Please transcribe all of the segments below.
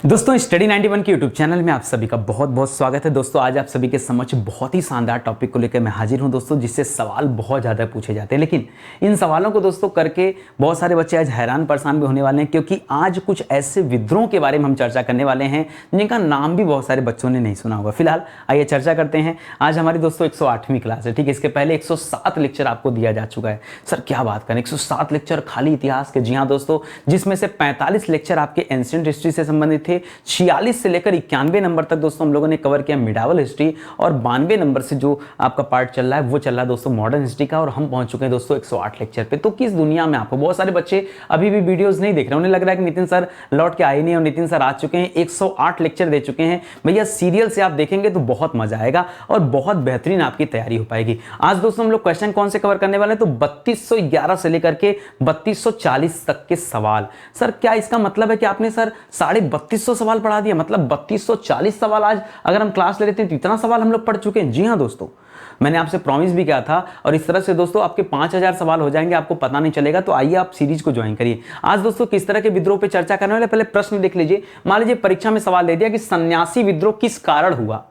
दोस्तों स्टडी 91 के YouTube channel में आप सभी का बहुत बहुत स्वागत है। दोस्तों आज आप सभी के समक्ष बहुत ही शानदार टॉपिक को लेकर मैं हाजिर हूं दोस्तों, जिससे सवाल बहुत ज़्यादा पूछे जाते हैं। लेकिन इन सवालों को दोस्तों करके बहुत सारे बच्चे आज हैरान परेशान भी होने वाले हैं, क्योंकि आज कुछ ऐसे विद्रोह के बारे में हम चर्चा करने वाले हैं जिनका नाम भी बहुत सारे बच्चों ने नहीं सुना होगा। फिलहाल आइए चर्चा करते हैं। आज हमारी दोस्तों 108वीं क्लास है, ठीक है। इसके पहले 107 लेक्चर आपको दिया जा चुका है। सर क्या बात करें, 107 लेक्चर खाली इतिहास के। जी हाँ दोस्तों, जिसमें से 45 लेक्चर आपके एंशिएंट हिस्ट्री से संबंधित थे, 46 से लेकर 91 नंबर तक दोस्तों हम लोगों ने कवर किया मिडावल हिस्ट्री, और 92 नंबर से जो आपका पार्ट चल रहा है वो चल रहा है दोस्तों मॉडर्न हिस्ट्री का। और हम पहुंच चुके हैं दोस्तों 108 लेक्चर पे। तो किस दुनिया में आपको बहुत सारे बच्चे अभी भी वीडियोस नहीं देख रहे, उन्हें लग रहा है कि नितिन सर लौट के आए नहीं, और नितिन सर आ चुके हैं, 108 लेक्चर दे चुके हैं। भैया सीरियल से आप देखेंगे तो बहुत मजा आएगा और बहुत बेहतरीन आपकी तैयारी हो पाएगी। आज दोस्तों हम लोग क्वेश्चन कौन से कवर करने वाले हैं, तो 3211 से लेकर के 3240 तक के सवाल। सर क्या इसका मतलब है कि आपने सर 3250 सवाल पढ़ा दिया? मतलब 3240 सवाल आज अगर हम क्लास ले लेते हैं तो इतना सवाल हम लोग पढ़ चुके हैं। जी हाँ दोस्तों, मैंने आपसे प्रॉमिस भी किया था, और इस तरह से दोस्तों आपके 5000 सवाल हो जाएंगे, आपको पता नहीं चलेगा। तो आइए आप सीरीज को ज्वाइन करिए। आज दोस्तों किस तरह के विद्रोह पे चर्चा करने वाले, पहले प्रश्न देख लीजिए। मान लीजिए परीक्षा में सवाल दे दिया कि सन्यासी विद्रोह किस कारण हुआ,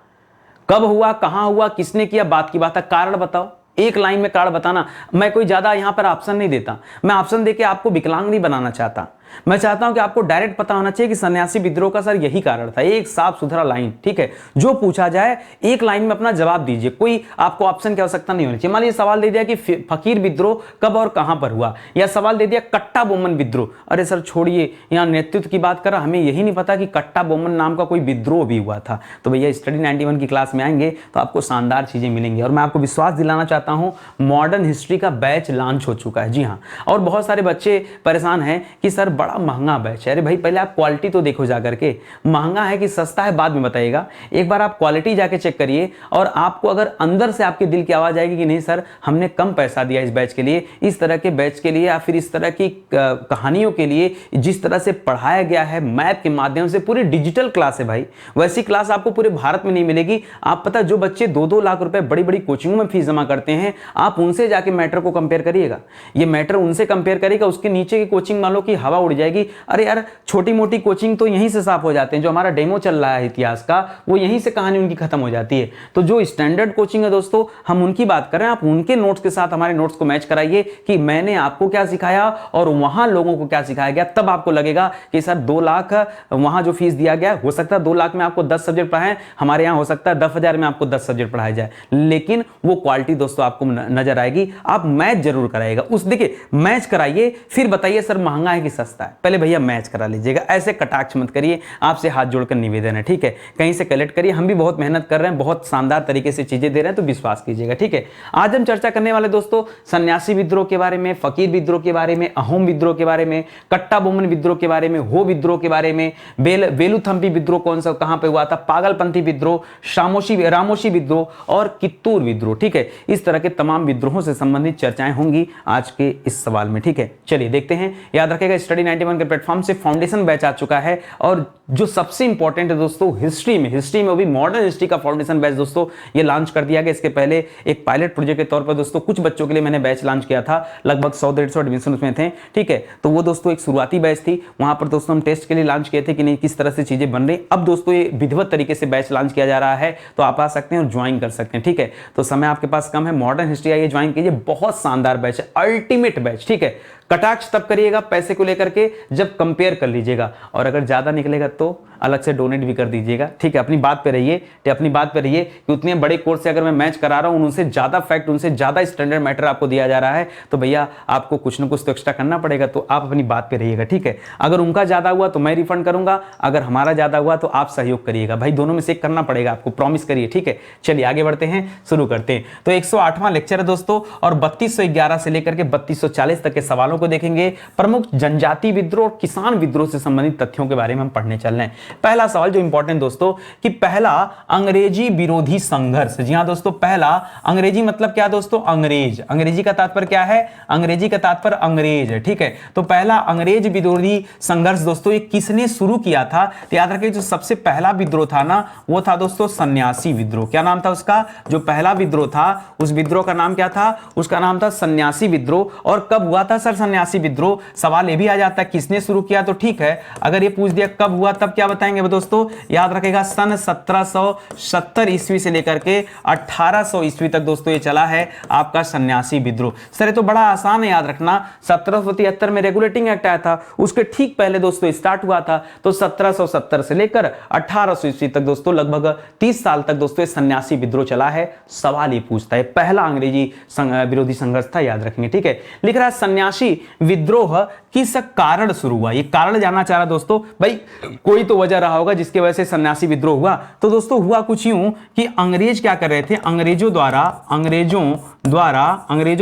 कब हुआ, कहां हुआ, किसने किया, बात की बात है, कारण बताओ। एक लाइन में कारण बताना। मैं कोई ज्यादा यहां पर ऑप्शन नहीं देता, मैं ऑप्शन देके आपको विकलांग नहीं बनाना चाहता। मैं चाहता हूं कि आपको डायरेक्ट पता होना चाहिए कि सन्यासी विद्रोह का सर यही कारण था। एक साफ सुथरा लाइन, ठीक है। जो पूछा जाए एक लाइन में अपना जवाब दीजिए, कोई आपको ऑप्शन की आवश्यकता नहीं होनी चाहिए। मान लीजिए सवाल दे दिया कि फकीर विद्रोह कब और कहां पर हुआ, या सवाल दे दिया कट्टा बोमन विद्रोह। अरे सर छोड़िए, यहां नेतृत्व की बात कर रहा, हमें यही नहीं पता कि कट्टा बोमन नाम का कोई विद्रोह भी हुआ था। तो भैया स्टडी 91 की क्लास में आएंगे तो आपको शानदार चीजें मिलेंगी। और मैं आपको विश्वास दिलाना चाहता हूं, मॉडर्न हिस्ट्री का बैच लॉन्च हो चुका है। जी हाँ, और बहुत सारे बच्चे परेशान हैं कि सर बड़ा महंगा बैच। अरे भाई पहले आप क्वालिटी तो देखो जाकर के, महंगा है कि सस्ता है बाद में बताइएगा। एक बार आप क्वालिटी जाके चेक करिए, और आपको अगर अंदर से आपके दिल की आवाज आएगी कि नहीं सर हमने कम पैसा दिया इस बैच के लिए, इस तरह के बैच के लिए, या फिर इस तरह की कहानियों के लिए, जिस तरह से पढ़ाया गया है मैप के माध्यम से, पूरी डिजिटल क्लास है भाई। वैसी क्लास आपको पूरे भारत में नहीं मिलेगी। आप पता, जो बच्चे 2-2 लाख रुपए बड़ी बड़ी कोचिंगों में फीस जमा करते हैं, आप उनसे जाके मैटर को कंपेयर करिएगा। ये मैटर उनसे कंपेयर करेगा, उसके नीचे की कोचिंग वालों की हवा उड़ जाएगी। अरे यार छोटी मोटी कोचिंग तो यहीं से साफ हो जाते हैं। जो हमारा डेमो चल रहा है इतिहास का, वो यहीं से कहानी उनकी खत्म हो जाती है। तो जो स्टैंडर्ड कोचिंग है दोस्तों, हम उनकी बात कर रहे हैं। आप उनके नोट्स के साथ हमारे नोट्स को मैच कराइए कि मैंने आपको क्या सिखाया और वहां लोगों को क्या सिखाया गया। तब आपको लगेगा कि सर 2 लाख वहां जो फीस दिया गया, हो सकता है 2 लाख में आपको 10 सब्जेक्ट पढ़ाएं, हमारे यहां हो सकता है 10,000 में आपको 10 सब्जेक्ट पढ़ाया जाए, लेकिन वो क्वालिटी दोस्तों आपको नजर आएगी। आप मैच जरूर कराइएगा। उस देखिए मैच कराइए, फिर बताइए सर महंगा है कि सस्ता है। पहले भैया मैच करा लीजिएगा, ऐसे कटाक्ष मत करिए। आपसे हाथ जोड़कर निवेदन है, ठीक है। कहीं से कलेक्ट करिए, हम भी बहुत मेहनत कर रहे हैं, बहुत शानदार तरीके से चीजें दे रहे हैं, तो विश्वास कीजिएगा, ठीक है। आज हम चर्चा करने वाले दोस्तों सन्यासी विद्रोह के बारे में, फकीर विद्रोह के बारे में, अहोम विद्रोह के बारे में, कट्टा बोमन विद्रोह के बारे में, हो विद्रोह के बारे में, वेलुथंपी विद्रोह कौन सा कहां पे हुआ था, पागलपंथी विद्रोह, रामोशी विद्रोह और कित्तूर विद्रोह, ठीक है। इस तरह के तमाम विद्रोहों से संबंधित चर्चाएं होंगी आज के इस सवाल में, ठीक है। चलिए देखते हैं। याद रखिएगा स्टडी 91 के प्लेटफॉर्म से फाउंडेशन बैच आ चुका है, और जो सबसे इंपॉर्टेंट है दोस्तों हिस्ट्री में भी मॉडर्न हिस्ट्री का फाउंडेशन बैच दोस्तों ये लॉन्च कर दिया गया। इसके पहले एक पायलट प्रोजेक्ट के तौर पर दोस्तों कुछ बच्चों के लिए मैंने बैच लॉन्च किया था, लगभग 100-150 एडमिशन उसमें थे, ठीक है। तो वो दोस्तों एक शुरुआती बैच थी, वहां पर दोस्तों हम टेस्ट के लिए लॉन्च किए थे कि नहीं किस तरह से चीजें बन रही। अब दोस्तों ये विधिवत तरीके से बैच लॉन्च किया जा रहा है, तो आप आ सकते हैं और ज्वाइन कर सकते हैं, ठीक है। तो समय आपके पास कम है, मॉडर्न हिस्ट्री आइए ज्वाइन कीजिए, बहुत शानदार बैच है, अल्टीमेट बैच, ठीक है। कटाक्ष तब करिएगा पैसे को लेकर के जब कंपेयर कर लीजिएगा, और अगर ज्यादा निकलेगा तो अलग से डोनेट भी कर दीजिएगा, ठीक है। अपनी बात पे रहिए, कि उतने बड़े कोर्स से अगर मैं मैच करा रहा हूं, उनसे ज्यादा फैक्ट, उनसे ज्यादा स्टैंडर्ड मैटर आपको दिया जा रहा है, तो भैया आपको कुछ ना कुछ तो एक्स्ट्रा करना पड़ेगा। तो आप अपनी बात पे रहिएगा, ठीक है। अगर उनका ज्यादा हुआ तो मैं रिफंड करूंगा, अगर हमारा ज्यादा हुआ तो आप सहयोग करिएगा। भाई दोनों में से एक करना पड़ेगा आपको, प्रॉमिस करिए, ठीक है। चलिए आगे बढ़ते हैं, शुरू करते हैं। तो 108वां लेक्चर है दोस्तों, और 3211 से लेकर के 3240 तक के सवालों को देखेंगे। प्रमुख जनजाति विद्रोह और किसान विद्रोह से संबंधित तथ्यों के बारे में हम पढ़ने चल रहे हैं। पहला सवाल जो इंपॉर्टेंट दोस्तों, कि पहला अंग्रेजी विरोधी संघर्ष। जी हां दोस्तों, पहला अंग्रेजी मतलब क्या दोस्तों, अंग्रेज। अंग्रेजी का तात्पर्य क्या है, अंग्रेजी का तात्पर्य अंग्रेज है, ठीक है। तो पहला अंग्रेज विरोधी संघर्ष दोस्तों ये किसने शुरू किया था? तो याद रखिए जो सबसे पहला विद्रोह था ना, वो था दोस्तों सन्यासी विद्रोह। क्या नाम था उसका? जो पहला विद्रोह था उस विद्रोह का नाम क्या था? उसका नाम था सन्यासी विद्रोह। और कब हुआ था सर सन्यासी विद्रोह? सवाल ये भी आ जाता है किसने शुरू किया, तो ठीक है, अगर ये पूछ दिया कब हुआ तब क्या बताइए, बताएंगे दोस्तों, याद रखेगा सन 1770 ईस्वी से लेकर के 1800 ईस्वी तक दोस्तों ये चला है आपका सन्यासी विद्रोह। सर ये तो बड़ा आसान है याद रखना, 1773 में रेगुलेटिंग एक्ट आया था, उसके ठीक पहले दोस्तों स्टार्ट हुआ था। तो 1770 से लेकर 1800 ईस्वी तक दोस्तों लगभग 30 साल तक दोस्तों सन्यासी विद्रोह चला है। सवाल ये पूछता है, पहला अंग्रेजी विरोधी संघर्ष था, याद रखेंगे, ठीक है। लिख रहा है सन्यासी विद्रोह किस कारण शुरू हुआ, ये कारण जानना चाह रहा दोस्तों, भाई कोई तो वजह रहा होगा जिसके वजह से सन्यासी विद्रोह हुआ। तो दोस्तों हुआ कुछ यूं कि अंग्रेज क्या कर रहे थे, अंग्रेजों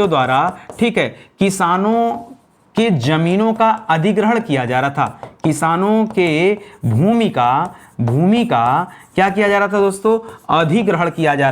द्वारा ठीक है किसानों के जमीनों का अधिग्रहण किया जा रहा था, किसानों के भूमि का क्या किया जा रहा था दोस्तों, अधिग्रहण किया जा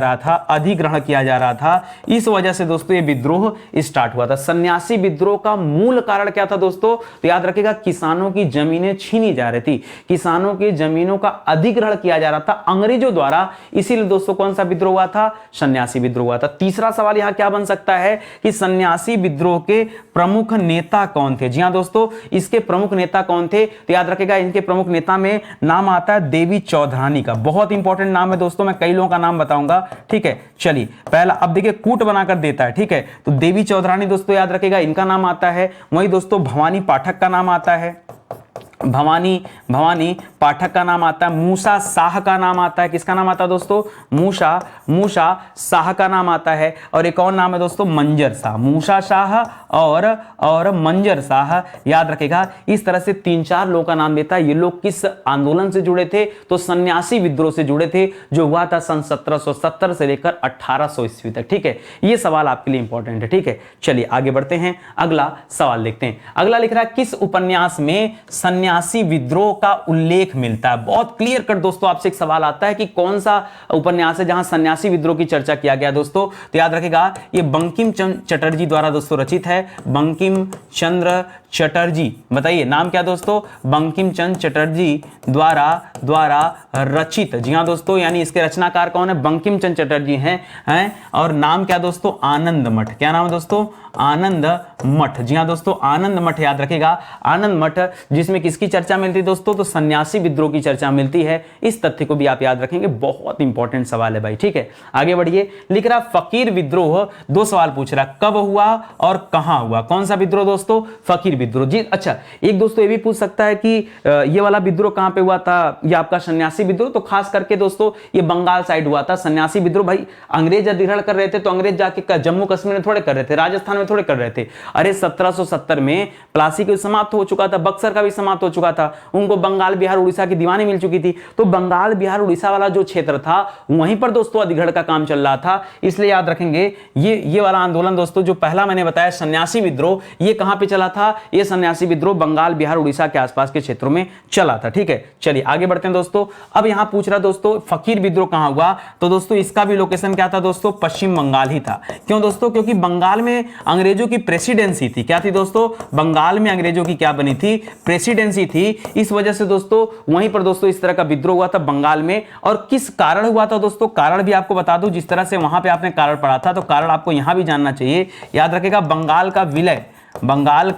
रहा था। इस वजह से दोस्तों ये विद्रोह स्टार्ट हुआ था। सन्यासी विद्रोह का मूल कारण क्या था दोस्तों, तो याद रखिएगा किसानों की जमीनें छीनी जा रही थी, किसानों की जमीनों का अधिग्रहण किया जा रहा था अंग्रेजों द्वारा, इसीलिए दोस्तों कौन सा विद्रोह हुआ था, सन्यासी विद्रोह हुआ था। तीसरा सवाल यहां क्या बन सकता है कि सन्यासी विद्रोह के प्रमुख नेता कौन थे। जी हां दोस्तों, इसके प्रमुख नेता कौन थे, तो याद रखिएगा इनके प्रमुख नेता में नाम आता है देवी चौधरानी का, बहुत इंपॉर्टेंट नाम है दोस्तों, मैं कई लोगों का नाम बताऊंगा, ठीक है। चलिए पहला, अब देखिए कूट बनाकर देता है, ठीक है, तो देवी चौधरानी दोस्तों याद रखिएगा इनका नाम आता है। वहीं दोस्तों भवानी पाठक का नाम आता है, भवानी पाठक का नाम आता है। मूसा शाह का नाम आता है, किसका नाम आता है दोस्तों, मूसा शाह का नाम आता है। और एक और नाम है दोस्तों मंजर शाह, मूसा शाह और मंजर शाह, याद रखेगा। इस तरह से 3-4 लोगों का नाम देता है। ये लोग किस आंदोलन से जुड़े थे, तो सन्यासी विद्रोह से जुड़े थे, जो हुआ था सन 1770 से लेकर 1800 ईस्वी तक, ठीक है। ये सवाल आपके लिए इंपॉर्टेंट है, ठीक है। चलिए आगे बढ़ते हैं, अगला सवाल देखते हैं। अगला लिख रहा है किस उपन्यास में सन्यासी विद्रोह का उल्लेख मिलता है। बहुत क्लियर कट दोस्तों आपसे एक सवाल आता है कि कौन सा उपन्यास है जहां सन्यासी विद्रोह की चर्चा किया गया दोस्तों, तो याद रखेगा ये बंकिम चंद्र चटर्जी द्वारा दोस्तों रचित है, बंकिम चंद्र चटर्जी, बताइए नाम क्या दोस्तों, बंकिम चंद्र चटर्जी द्वारा रचित। जी हां दोस्तों, यानी इसके रचनाकार कौन है, बंकिम चंद्र चटर्जी हैं। और नाम क्या दोस्तों, आनंद मठ। क्या नाम है दोस्तों, आनंद मठ। जी हां दोस्तों, आनंद मठ, याद रखेगा आनंद मठ, जिसमें किसकी चर्चा मिलती है दोस्तों, तो सन्यासी विद्रोह की चर्चा मिलती है। इस तथ्य को भी आप याद रखेंगे, बहुत इंपॉर्टेंट सवाल है भाई, ठीक है। आगे बढ़िए, लिख रहा फकीर विद्रोह, 2 सवाल पूछ रहा, कब हुआ और कहां हुआ। कौन सा विद्रोह दोस्तों, फकीर विद्रोह। जी अच्छा, एक दोस्तों ये भी पूछ सकता है कि ये वाला विद्रोह कहां पे हुआ था, ये आपका सन्यासी विद्रोह, तो खास करके दोस्तों ये बंगाल साइड हुआ था। सन्यासी विद्रोह भाई अंग्रेज अधिग्रहण कर रहे थे, तो अंग्रेज जाके जम्मू कश्मीर में थोड़े कर रहे थे, राजस्थान में थोड़े कर रहे थे। अरे 1770 में प्लासी का समाप्त हो चुका था, बक्सर का भी समाप्त हो चुका था, उनको बंगाल बिहार उड़ीसा की दीवानी मिल चुकी थी। तो बंगाल बिहार उड़ीसा वाला जो क्षेत्र था वहीं पर दोस्तों अधिग्रहण का काम चल रहा था। इसलिए याद रखेंगे ये वाला आंदोलन दोस्तों जो पहला मैंने बताया सन्यासी विद्रोह, ये कहां पे चला था, ये सन्यासी विद्रोह बंगाल बिहार उड़ीसा के आसपास के क्षेत्रों में चला था, ठीक है। चलिए आगे बढ़ते हैं दोस्तों। अब यहां पूछ रहा दोस्तों फकीर विद्रोह कहां हुआ, तो दोस्तों इसका भी लोकेशन क्या था दोस्तों, पश्चिम बंगाल ही था। क्यों दोस्तों, क्योंकि बंगाल में अंग्रेजों की प्रेसिडेंसी थी। क्या थी दोस्तों, बंगाल में अंग्रेजों की क्या बनी थी, प्रेसिडेंसी थी। इस वजह से दोस्तों वहीं पर दोस्तों इस तरह का विद्रोह हुआ था बंगाल में। और किस कारण हुआ था दोस्तों, कारण भी आपको बता दूं, जिस तरह से वहां पे आपने कारण पढ़ा था, तो कारण आपको यहां भी जानना चाहिए। याद रखेगा बंगाल का विलय, बंगाल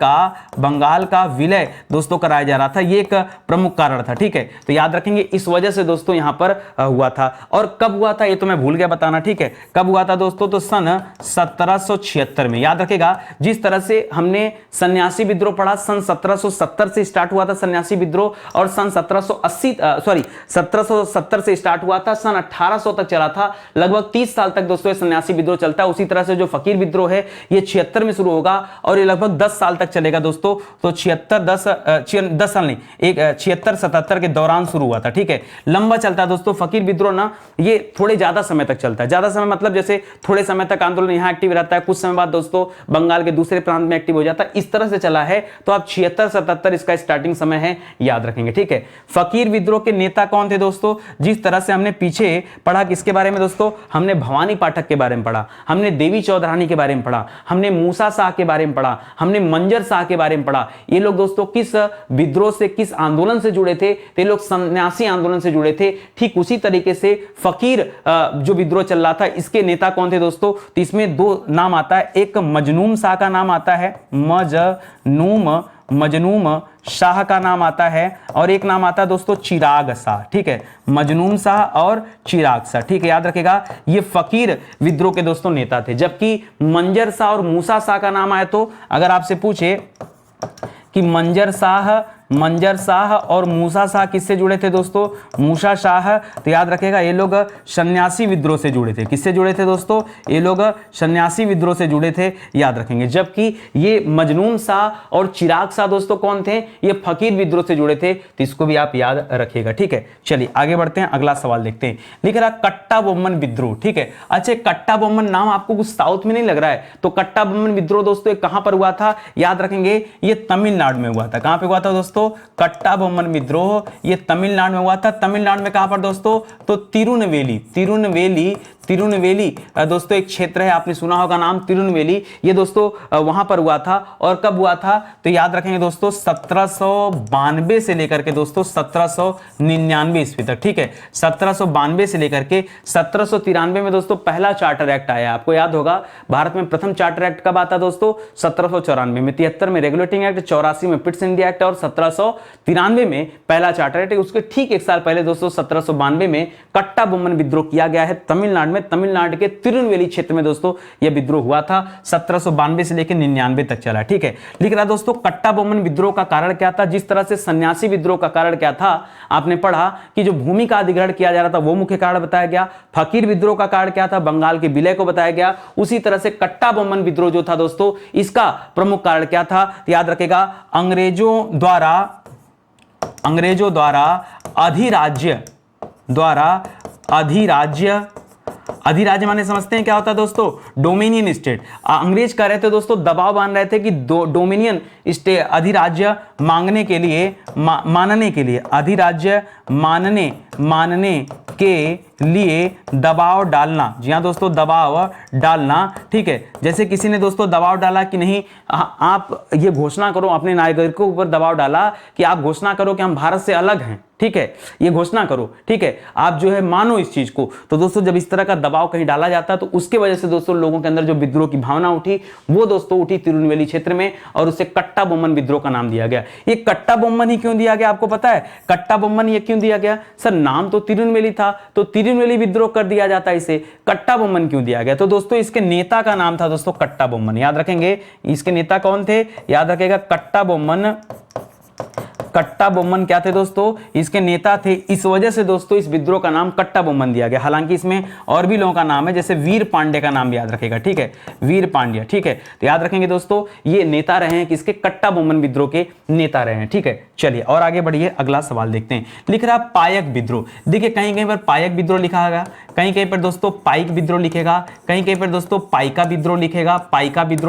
का विलय दोस्तों कराया जा रहा था, ये एक प्रमुख कारण था, ठीक है। तो याद रखेंगे इस वजह से दोस्तों यहां पर हुआ था। और कब हुआ था ये तो मैं भूल गया बताना, ठीक है। कब हुआ था दोस्तों, तो सन 1776 में। याद रखेगा जिस तरह से हमने सन्यासी विद्रोह पढ़ा, सन 1770 से स्टार्ट हुआ था सन्यासी विद्रोह, और सन 1770 से स्टार्ट हुआ था, सन 1800 तक चला था। लगभग 30 साल तक दोस्तों सन्यासी विद्रोह चलता है। उसी तरह से जो फकीर विद्रोह है ये 76 में शुरू होगा और ये लगभग 10 साल तक चलेगा दोस्तों। तो 76-77 के दौरान शुरू हुआ था, ठीक है। लंबा चलता है दोस्तों फकीर विद्रोह ना, ये थोड़े ज्यादा समय तक चलता है। ज्यादा समय मतलब जैसे थोड़े समय तक आंदोलन यहां एक्टिव रहता है, कुछ समय बाद दोस्तों बंगाल के दूसरे प्रांत में एक्टिव हो जाता है, इस तरह से चला है। तो आप 76-77 इसका स्टार्टिंग समय है, याद रखेंगे, ठीक है। फकीर विद्रोह के नेता कौन थे दोस्तों, जिस तरह से हमने पीछे पढ़ा किसके बारे में दोस्तों, हमने भवानी पाठक के बारे में पढ़ा, हमने देवी चौधरानी के बारे में पढ़ा, हमने मूसा शाह के बारे में पढ़ा, हमने मंजर शाह के बारे में पढ़ा। ये लोग दोस्तों किस विद्रोह से, किस आंदोलन से जुड़े थे, तो ये लोग सन्यासी आंदोलन से जुड़े थे। ठीक उसी तरीके से फकीर जो विद्रोह चल रहा था, इसके नेता कौन थे दोस्तों, तो इसमें 2 नाम आता है। एक मजनूम शाह का नाम आता है, मजनूम शाह का नाम आता है और एक नाम आता है दोस्तों चिराग शाह, ठीक है, मजनूम शाह और चिराग शाह, ठीक है, याद रखेगा ये फकीर विद्रोह के दोस्तों नेता थे। जबकि मंजर शाह और मूसा शाह का नाम आए तो अगर आपसे पूछे कि मंजर शाह और मूसा शाह किससे जुड़े थे दोस्तों, मूसा शाह, तो याद रखेगा ये लोग सन्यासी विद्रोह से जुड़े थे। किससे जुड़े थे दोस्तों, ये लोग सन्यासी विद्रोह से जुड़े थे, याद रखेंगे। जबकि ये मजनून शाह और चिराग शाह दोस्तों कौन थे, ये फकीर विद्रोह से जुड़े थे, तो इसको भी आप याद रखिएगा, ठीक है। चलिए आगे बढ़ते हैं, अगला सवाल देखते हैं। लिख रहा कट्टा बोम्मन विद्रोह, ठीक है। अच्छा, कट्टा बोम्मन नाम आपको कुछ साउथ में नहीं लग रहा है, तो कट्टा बोम्मन विद्रोह दोस्तों कहां पर हुआ था, याद रखेंगे ये तमिलनाडु में हुआ था। कहां पे हुआ था दोस्तों, कट्टा बोम्मन विद्रोह ये तमिलनाडु में हुआ था। तमिलनाडु में कहां पर दोस्तों, तो तिरुनेलवेली दोस्तों एक क्षेत्र है, आपने सुना होगा नाम तिरुनेलवेली, ये दोस्तों वहां पर हुआ था। और कब हुआ था, तो याद रखेंगे दोस्तों 1792 से लेकर के दोस्तों 1799 ईस्वी तक, ठीक है। 1792 से लेकर के 1793 में दोस्तों पहला चार्टर एक्ट आया। आपको याद होगा भारत में प्रथम चार्टर एक्ट कब आता दोस्तों, 1794 में। 73 में रेगुलेटिंग एक्ट, 84 में पिट्स इंडिया एक्ट और 1793 में पहला चार्टर एक्ट। उसके ठीक एक साल पहले दोस्तों 1792 में कट्टा बोम्मन विद्रोह किया गया है तमिलनाडु में। तमिलनाडु के तिरुनेलवेली क्षेत्र में दोस्तों यह विद्रोह हुआ था। 1792 से लेकर 99 तक चला, ठीक है। लिख रहा दोस्तों कट्टा बोम्मन विद्रोह का कारण क्या था, जिस तरह से सन्यासी विद्रोह का कारण क्या था, आपने पढ़ा कि जो भूमि का अधिग्रहण किया जा रहा था वो मुख्य कारण बताया गया। फकीर विद्रोह का कारण क्या था, बंगाल के विलय को बताया गया। उसी तरह से कट्टा बोम्मन विद्रोह जो था दोस्तों, इसका प्रमुख कारण क्या था, तो याद रखेगा अंग्रेजों अधिराज्य माने समझते हैं क्या होता है दोस्तों, डोमिनियन स्टेट। अंग्रेज कह रहे थे दोस्तों, दबाव बांध रहे थे कि डोमिनियन स्टेट अधिराज्य मानने के लिए अधिराज्य मानने के लिए दबाव डालना। जी हाँ दोस्तों, दबाव डालना, ठीक है। जैसे किसी ने दोस्तों दबाव डाला कि नहीं आप ये घोषणा करो, अपने नागरिकों के ऊपर दबाव डाला कि आप घोषणा करो कि हम भारत से अलग हैं, ठीक है, ये घोषणा करो, ठीक है, आप जो है मानो इस चीज को। तो दोस्तों जब इस तरह का दबाव कहीं डाला जाता है तो उसके वजह से दोस्तों लोगों के अंदर जो विद्रोह की भावना उठी वो दोस्तों उठी तिरुनेलवेली क्षेत्र में, और उसे कट्टा बोम्मन विद्रोह का नाम दिया गया। ये कट्टा बोम्मन ही क्यों दिया गया आपको पता है, कट्टा बोम्मन ये क्यों दिया गया, सर नाम तो तिरुनेलवेली था तो तिरुनेलवेली विद्रोह कर दिया जाता है, इसे कट्टा बोम्मन क्यों दिया गया, तो दोस्तों इसके नेता का नाम था दोस्तों कट्टा बोम्मन। याद रखेंगे इसके नेता कौन थे, याद रखेगा कट्टा बोम्मन क्या थे दोस्तों, इसके नेता थे। इस वजह से दोस्तों इस विद्रोह का नाम कट्टा बोम्मन दिया गया। हालांकि इसमें और भी लोगों का नाम है, जैसे वीर पांड्या का नाम भी याद रखेगा, ठीक है, वीर पांड्या, ठीक है। तो याद रखेंगे दोस्तों ये नेता रहे हैं किसके, कट्टा बोम्मन विद्रोह के नेता रहे हैं, ठीक है। चलिए और आगे बढ़िए, अगला सवाल देखते हैं। लिख रहा पायक विद्रोह, देखिए कहीं कहीं पर पायक विद्रोह लिखा होगा, कहीं कहीं पर दोस्तों पाइक विद्रोह लिखेगा, कहीं कहीं पर दोस्तों पाइका विद्रोह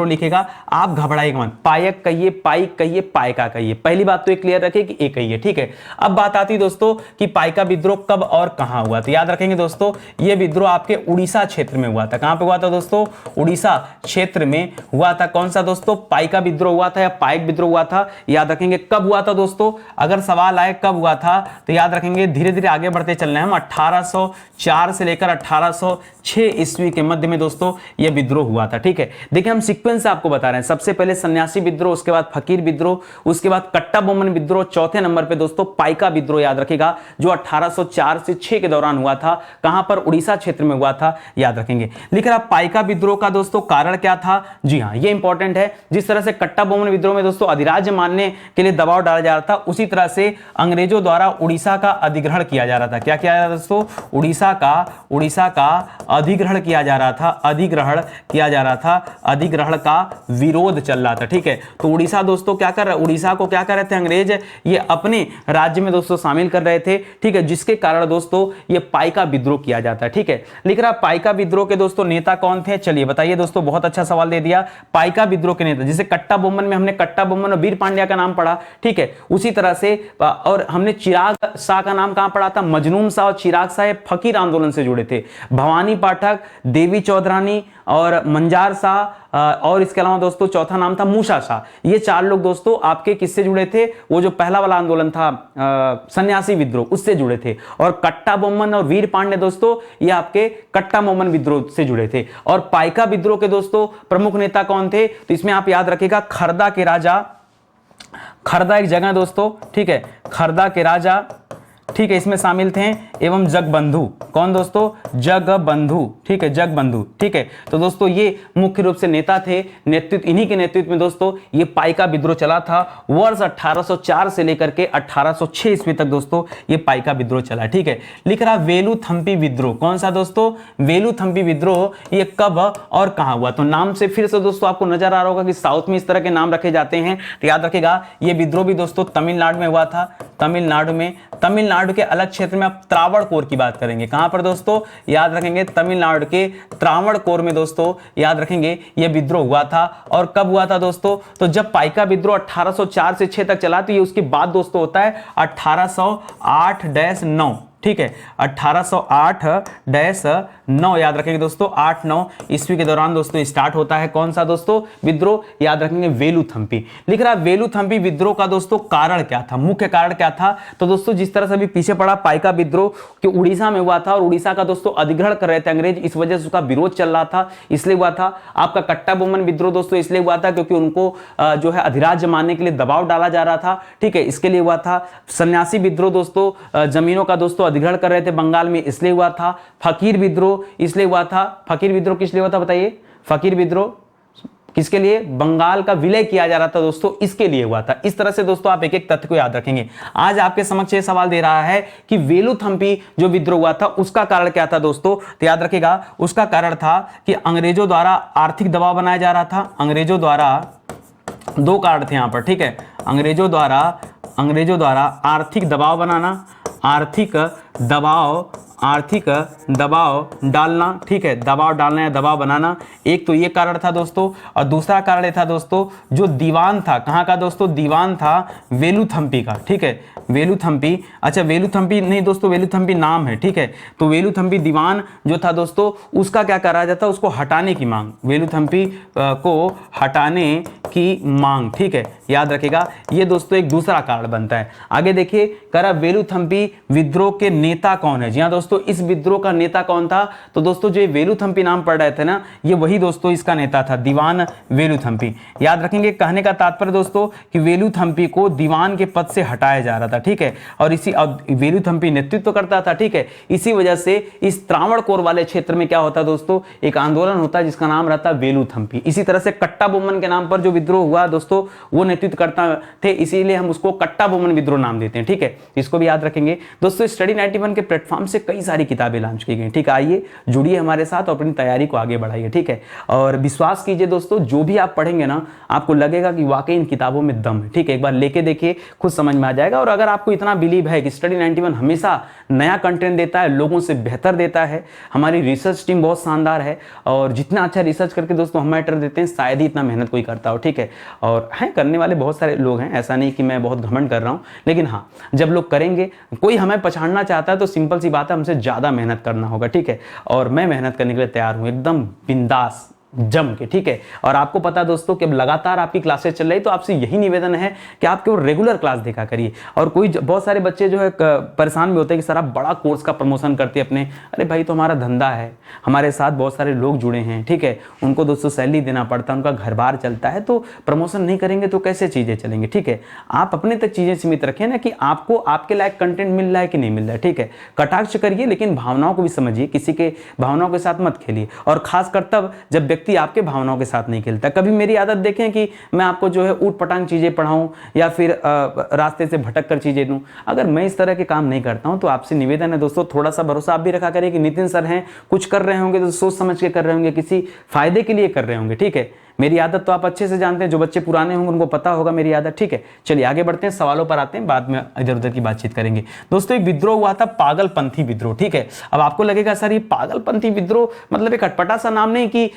लिखेगा। आप घबराइएगा मत, पायक कहिए, पाइक कहिए, पाइका कहिए, पहली बात तो ये क्लियर रखिए कि एक ही है, ठीक है। अब बात आती दोस्तों कि पाइका विद्रोह कब और कहां हुआ, तो याद रखेंगे दोस्तों ये विद्रोह आपके उड़ीसा क्षेत्र में हुआ था। कहां पे हुआ था दोस्तों, उड़ीसा क्षेत्र में हुआ था। कौन सा दोस्तों, पाइका विद्रोह हुआ था या पाइक विद्रोह हुआ था, याद रखेंगे। कब हुआ था दोस्तों, अगर सवाल आए कब हुआ था तो याद रखेंगे धीरे धीरे आगे बढ़ते चलना है हम। 1804 से लेकर 1806 ईस्वी के मध्य में दोस्तों यह विद्रोह हुआ था, ठीक है। देखिए हम सीक्वेंस से आपको बता रहे हैं, सबसे पहले सन्यासी विद्रोह, उसके बाद फकीर विद्रोह, उसके बाद कट्टा बोम्मन विद्रोह, चौथे नंबर पे दोस्तों पाइका विद्रोह याद रखेगा जो 1804 से 6 के दौरान हुआ था। कहां पर, उड़ीसा क्षेत्र में हुआ था, याद रखेंगे। लिख रहा पाइका विद्रोह का दोस्तों कारण क्या था, जी हां ये इंपॉर्टेंट है। जिस तरह से कट्टा बोम्मन विद्रोह में दोस्तों अधिराज्य मानने के लिए दबाव डाला जा रहा था, उसी तरह से अंग्रेजों द्वारा उड़ीसा का अधिग्रहण किया जा रहा था। क्या किया जा रहा था दोस्तों, उड़ीसा का अधिग्रहण किया जा रहा था, अधिग्रहण का विरोध चल रहा था, ठीक है। तो उड़ीसा दोस्तों क्या कर रहा, उड़ीसा को क्या कर रहे थे अंग्रेज, ये अपने राज्य में दोस्तों शामिल कर रहे थे, ठीक है, जिसके कारण दोस्तों ये पाइका विद्रोह किया जाता है, ठीक है। लिख रहा पाइका विद्रोह के दोस्तों नेता कौन थे, चलिए बताइए दोस्तों, बहुत अच्छा सवाल दे दिया। पाइका विद्रोह के नेता, जैसे कट्टा बोम्मन में हमने कट्टा बोम्मन और वीर पांड्या का नाम पढ़ा, ठीक है, उसी तरह से और हमने चिराग शाह का नाम कहां पढ़ा था, मजनून शाह और चिराग शाह फकीर आंदोलन से जुड़े थे। भवानी पाठक, देवी चौधरानी और मंजार शाह, और इसके अलावा दोस्तों चौथा नाम था मूसा शाह। ये चार लोग दोस्तों आपके किससे जुड़े थे, वो जो पहला वाला आंदोलन था सन्यासी विद्रोह, उससे जुड़े थे। और कट्टा बोम्मन और वीर पांड्या दोस्तों ये आपके कट्टा बोम्मन विद्रोह से जुड़े थे। और पाइका विद्रोह के दोस्तों प्रमुख नेता कौन थे, तो इसमें आप याद रखिएगा खरदा के राजा खरदा एक जगह दोस्तों, ठीक है, खरदा के राजा, ठीक है, इसमें शामिल थे, एवं जगबंधु। कौन दोस्तों? जगबंधु, ठीक है, जगबंधु, ठीक है। तो दोस्तों ये मुख्य रूप से नेता थे, नेतृत्व इन्हीं के नेतृत्व में दोस्तों ये पाइका विद्रोह चला था। वर्ष 1804 से लेकर के 1806 ईस्वी तक दोस्तों ये पाइका विद्रोह चला, ठीक है। लिख रहा वेलुथम्पी विद्रोह। कौन सा दोस्तों? वेलुथम्पी विद्रोह। ये कब और कहां हुआ? तो नाम से फिर से दोस्तों आपको नजर आ रहा होगा कि साउथ में इस तरह के नाम रखे जाते हैं, तो याद रखेगा ये विद्रोह भी दोस्तों तमिलनाडु में हुआ था। तमिलनाडु में, तमिलनाडु के अलग क्षेत्र में आप त्रावणकोर की बात करेंगे। कहां पर दोस्तों? याद रखेंगे तमिलनाडु के त्रावणकोर में दोस्तों याद रखेंगे यह विद्रोह हुआ था। और कब हुआ था दोस्तों? तो जब पाइका विद्रोह 1804 से 6 तक चला, तो ये उसके बाद दोस्तों होता है 1808-9, ठीक है, 1808-9 याद रखेंगे दोस्तों, 8-9 ईस्वी के दौरान दोस्तों स्टार्ट होता है। कौन सा दोस्तों विद्रोह? याद रखेंगे वेलुथम्पी। लिख रहा वेलुथम्पी विद्रोह का दोस्तों कारण क्या था, मुख्य कारण क्या था? तो दोस्तों जिस तरह से अभी पीछे पड़ा पाइका विद्रोह कि उड़ीसा में हुआ था और उड़ीसा का दोस्तों अधिग्रहण कर रहे थे अंग्रेज, इस वजह से उसका विरोध चल रहा था, इसलिए हुआ था। आपका कट्टा बोमन विद्रोह दोस्तों इसलिए हुआ था क्योंकि उनको जो है अधिराज्य मानने के लिए दबाव डाला जा रहा था, ठीक है, इसके लिए हुआ था। सन्यासी विद्रोह दोस्तों जमीनों का दोस्तों अधिग्रहण कर रहे थे बंगाल में, इसलिए हुआ था। फकीर विद्रोह इसलिए हुआ था। फकीर विद्रोह किस लिए हुआ था बताइए? फकीर विद्रोह किसके लिए? बंगाल का विलय किया जा रहा था दोस्तों, इसके लिए हुआ था। इस तरह से दोस्तों आप एक एक तथ्य को याद रखेंगे। आज आपके समक्ष ये सवाल दे रहा है कि वेलुथम्पी जो विद्रोह हुआ था उसका कारण क्या था दोस्तों? तो याद रखेगा उसका कारण था कि अंग्रेजों द्वारा आर्थिक दबाव बनाया जा रहा था। अंग्रेजों द्वारा दो कारण थे यहां पर, ठीक है, अंग्रेजों द्वारा आर्थिक दबाव बनाना, आर्थिक दबाव डालना, ठीक है, दबाव डालना या दबाव बनाना, एक तो ये कारण था दोस्तों। और दूसरा कारण ये था दोस्तों जो दीवान था, कहाँ का दोस्तों? दीवान था वेलुथम्पी का, ठीक है, वेलुथम्पी, अच्छा वेलुथम्पी नहीं दोस्तों, वेलुथम्पी नाम है, ठीक है। तो वेलुथम्पी दीवान जो था दोस्तों उसका क्या करा जाता? उसको हटाने की मांग, वेलुथम्पी को हटाने की मांग, ठीक है, याद रखेगा। ये दोस्तों एक दूसरा कारण बनता है। आगे देखिए, करा वेलुथम्पी विद्रोह के नेता कौन है? जी हाँ दोस्तों, इस विद्रोह का नेता कौन था? तो दोस्तों जो वेलुथम्पी नाम पढ़ रहे थे ना, ये वही दोस्तों इसका नेता था, दीवान वेलुथम्पी। याद रखेंगे, कहने का तात्पर्य दोस्तों कि वेलुथम्पी को दीवान के पद से हटाया जा रहा था, ठीक है, और इसी वेलुथम्पी नेतृत्व करता था, ठीक है। इसी वजह से इस त्रावणकोर वाले क्षेत्र में क्या होता दोस्तों? एक आंदोलन होता है जिसका नाम रहता वेलुथम्पी। इसी तरह से कट्टा बोमन के नाम पर जो विद्रोह हुआ दोस्तों वो नेतृत्व करता थे, इसीलिए हम उसको कट्टा बोमन विद्रोह नाम देते हैं, ठीक है, इसको भी याद रखेंगे दोस्तों। स्टडी 91 के प्लेटफॉर्म से कई सारी किताबें लॉन्च की गई, ठीक है, आइए जुड़िए हमारे साथ और अपनी तैयारी को आगे बढ़ाइए, ठीक है। और विश्वास कीजिए दोस्तों, जो भी आप पढ़ेंगे ना आपको लगेगा कि वाकई इन किताबों में दम है, ठीक है, एक बार लेके देखिए, खुद समझ में आ जाएगा। और अगर आपको इतना बिलीव है कि स्टडी 91 हमेशा नया कंटेंट देता है, लोगों से बेहतर देता है, हमारी रिसर्च टीम बहुत शानदार है और जितना अच्छा रिसर्च करके दोस्तों हम मैटर देते हैं शायद ही इतना मेहनत कोई करता हो, ठीक है। और हैं करने वाले बहुत सारे लोग हैं, ऐसा नहीं कि मैं बहुत घमंड कर रहा हूं, लेकिन हाँ जब लोग करेंगे, कोई हमें पछाड़ना चाहता है तो सिंपल सी बात है, हमसे ज़्यादा मेहनत करना होगा, ठीक है। और मैं मेहनत करने के लिए तैयार हूँ एकदम बिंदास जम के, ठीक है। और आपको पता है दोस्तों कि अब लगातार आपकी क्लासेस चल रही, तो आपसे यही निवेदन है कि आप केवल रेगुलर क्लास देखा करिए। और कोई बहुत सारे बच्चे जो है परेशान भी होते हैं कि सर आप बड़ा कोर्स का प्रमोशन करते हैं अपने, अरे भाई तो हमारा धंधा है, हमारे साथ बहुत सारे लोग जुड़े हैं, ठीक है, उनको दोस्तों सैलरी देना पड़ता है, उनका घर बार चलता है, तो प्रमोशन नहीं करेंगे तो कैसे चीज़ें चलेंगी, ठीक है। आप अपने तक चीज़ें सीमित रखें ना कि आपको आपके लायक कंटेंट मिल रहा है कि नहीं मिल रहा है, ठीक है। कटाक्ष करिए लेकिन भावनाओं को भी समझिए, किसी के भावनाओं के साथ मत खेलिए, और खासकर तब जब व्यक्ति आपके भावनाओं के साथ नहीं खेलता। कभी मेरी आदत देखें कि मैं आपको जो है ऊट पटांग चीजें पढ़ाऊं या फिर रास्ते से भटक कर चीजें दूं, अगर मैं इस तरह के काम नहीं करता हूं तो आपसे निवेदन है दोस्तों, थोड़ा सा भरोसा आप भी रखा करिए कि नितिन सर हैं, कुछ कर रहे होंगे तो सोच समझ के कर रहे होंगे, किसी फायदे के लिए कर रहे होंगे, ठीक है। मेरी आदत तो आप अच्छे से जानते हैं, जो बच्चे पुराने होंगे उनको पता होगा मेरी आदत, ठीक है। चलिए आगे बढ़ते हैं, सवालों पर आते हैं, बाद में इधर उधर की बातचीत करेंगे। दोस्तों एक विद्रोह हुआ था पागलपंथी विद्रोह, ठीक है। अब आपको लगेगा सर ये पागलपंथी विद्रोह मतलब एक अटपटा सा नाम नहीं कि